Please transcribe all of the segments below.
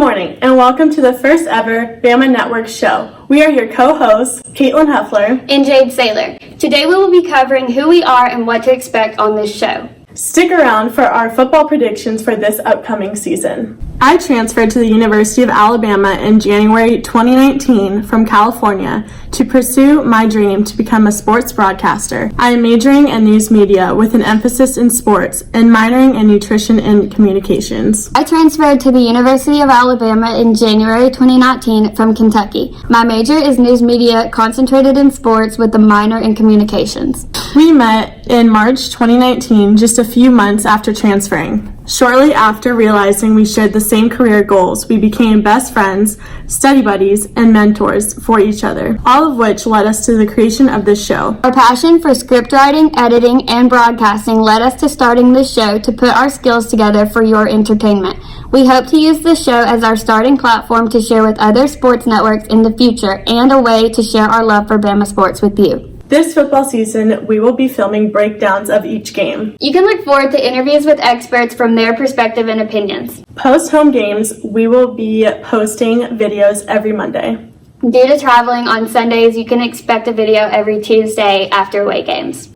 morning, and welcome to the first ever BAMA Network show. We are your co-hosts, Katelyn Heffler and Jayde Saylor. Today we will be covering who we are and what to expect on this show. Stick around for our football predictions for this upcoming season. I transferred to the University of Alabama in January 2019 from California to pursue my dream to become a sports broadcaster. I am majoring in news media with an emphasis in sports and minoring in nutrition and communications. I transferred to the University of Alabama in January 2019 from Kentucky. My major is news media concentrated in sports with a minor in communications. We met in March 2019, just a few months after transferring. Shortly after realizing we shared the same career goals, we became best friends, study buddies, and mentors for each other, all of which led us to the creation of this show. Our passion for script writing, editing, and broadcasting led us to starting this show to put our skills together for your entertainment. We hope to use this show as our starting platform to share with other sports networks in the future and a way to share our love for Bama sports with you. This football season, we will be filming breakdowns of each game. You can look forward to interviews with experts from their perspective and opinions. Post-home games, we will be posting videos every Monday. Due to traveling on Sundays, you can expect a video every Tuesday after away games.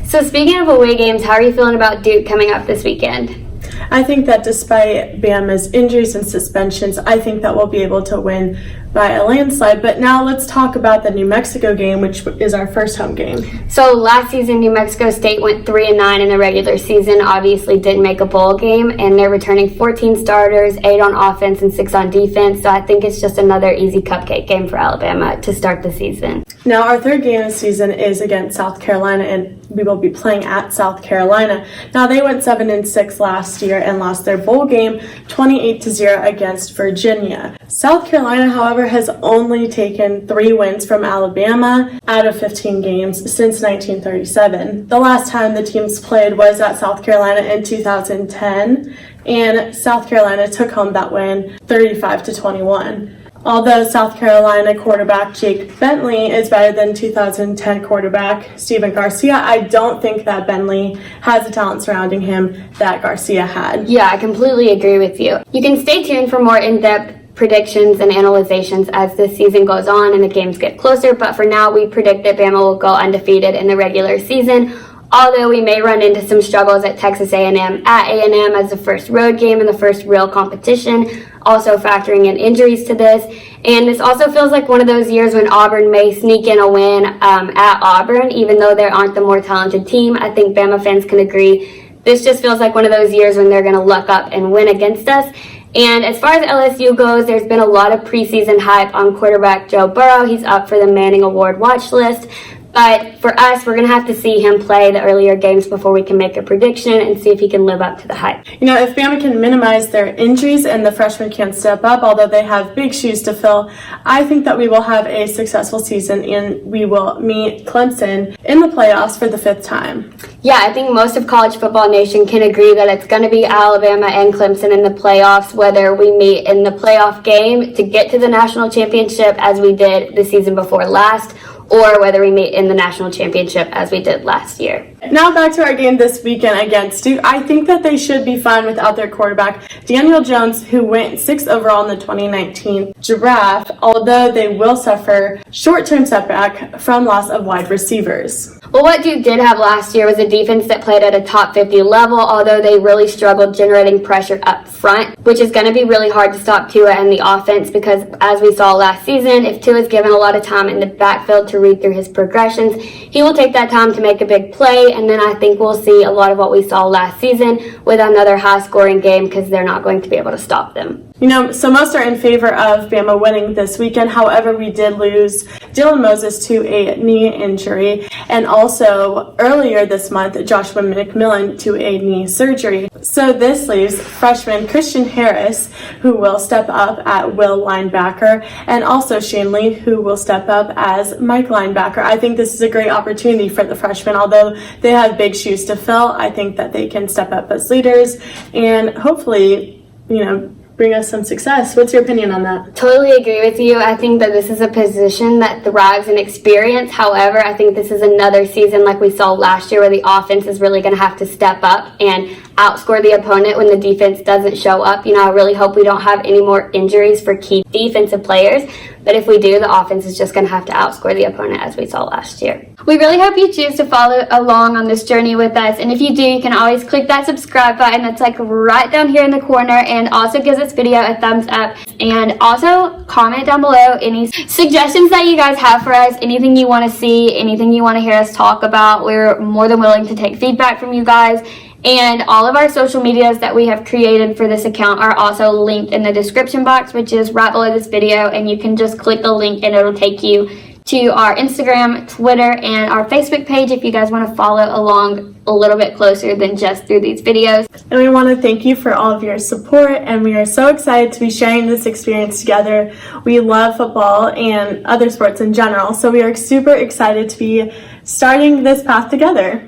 So speaking of away games, how are you feeling about Duke coming up this weekend? I think that despite Bama's injuries and suspensions, I think that we'll be able to win by a landslide. But now let's talk about the New Mexico game, which is our first home game. So last season, New Mexico State went 3-9 in the regular season, obviously didn't make a bowl game, and they're returning 14 starters, 8 on offense and 6 on defense. So I think it's just another easy cupcake game for Alabama to start the season. Now our third game of the season is against South Carolina, and we will be playing at South Carolina. Now they went 7-6 last year and lost their bowl game 28-0 against Virginia. South Carolina, however, has only taken 3 wins from Alabama out of 15 games since 1937. The last time the teams played was at South Carolina in 2010, and South Carolina took home that win 35-21. Although South Carolina quarterback Jake Bentley is better than 2010 quarterback Stephen Garcia, I don't think that Bentley has the talent surrounding him that Garcia had. Yeah, I completely agree with you. You can stay tuned for more in-depth predictions and analyzations as the season goes on and the games get closer, but for now we predict that Bama will go undefeated in the regular season, although we may run into some struggles at Texas A&M at A&M as the first road game and the first real competition, also factoring in injuries to this. And this also feels like one of those years when Auburn may sneak in a win at Auburn, even though they aren't the more talented team. I think Bama fans can agree. This just feels like one of those years when they're going to look up and win against us. And as far as LSU goes, there's been a lot of preseason hype on quarterback Joe Burrow. He's up for the Manning Award watch list. But for us, we're going to have to see him play the earlier games before we can make a prediction and see if he can live up to the hype. You know, if Bama can minimize their injuries and the freshmen can step up, although they have big shoes to fill, I think that we will have a successful season and we will meet Clemson in the playoffs for the 5th time. Yeah, I think most of College Football Nation can agree that it's going to be Alabama and Clemson in the playoffs, whether we meet in the playoff game to get to the national championship as we did the season before last, or whether we meet in the national championship as we did last year. Now back to our game this weekend against Duke. I think that they should be fine without their quarterback, Daniel Jones, who went 6th overall in the 2019 draft, although they will suffer short-term setback from loss of wide receivers. Well, what Duke did have last year was a defense that played at a top 50 level, although they really struggled generating pressure up front, which is going to be really hard to stop Tua and the offense because, as we saw last season, if Tua is given a lot of time in the backfield to read through his progressions, he will take that time to make a big play, and then I think we'll see a lot of what we saw last season with another high-scoring game because they're not going to be able to stop them. You know, so most are in favor of Bama winning this weekend. However, we did lose Dylan Moses to a knee injury, and also earlier this month, Joshua McMillan to a knee surgery. So this leaves freshman Christian Harris, who will step up at will linebacker, and also Shane Lee, who will step up as Mike linebacker. I think this is a great opportunity for the freshmen. Although they have big shoes to fill, I think that they can step up as leaders and hopefully, you know, bring us some success. What's your opinion on that? Totally agree with you. I think that this is a position that thrives in experience. However, I think this is another season like we saw last year where the offense is really going to have to step up. And outscore the opponent when the defense doesn't show up. You know, I really hope we don't have any more injuries for key defensive players. But if we do, the offense is just going to have to outscore the opponent as we saw last year. We really hope you choose to follow along on this journey with us. And if you do, you can always click that subscribe button that's like right down here in the corner, and also give this video a thumbs up. And also comment down below any suggestions that you guys have for us, anything you want to see, anything you want to hear us talk about. We're more than willing to take feedback from you guys. And all of our social medias that we have created for this account are also linked in the description box, which is right below this video, and you can just click the link and it'll take you to our Instagram, Twitter, and our Facebook page if you guys want to follow along a little bit closer than just through these videos. And we want to thank you for all of your support, and we are so excited to be sharing this experience together. We love football and other sports in general, so we are super excited to be starting this path together.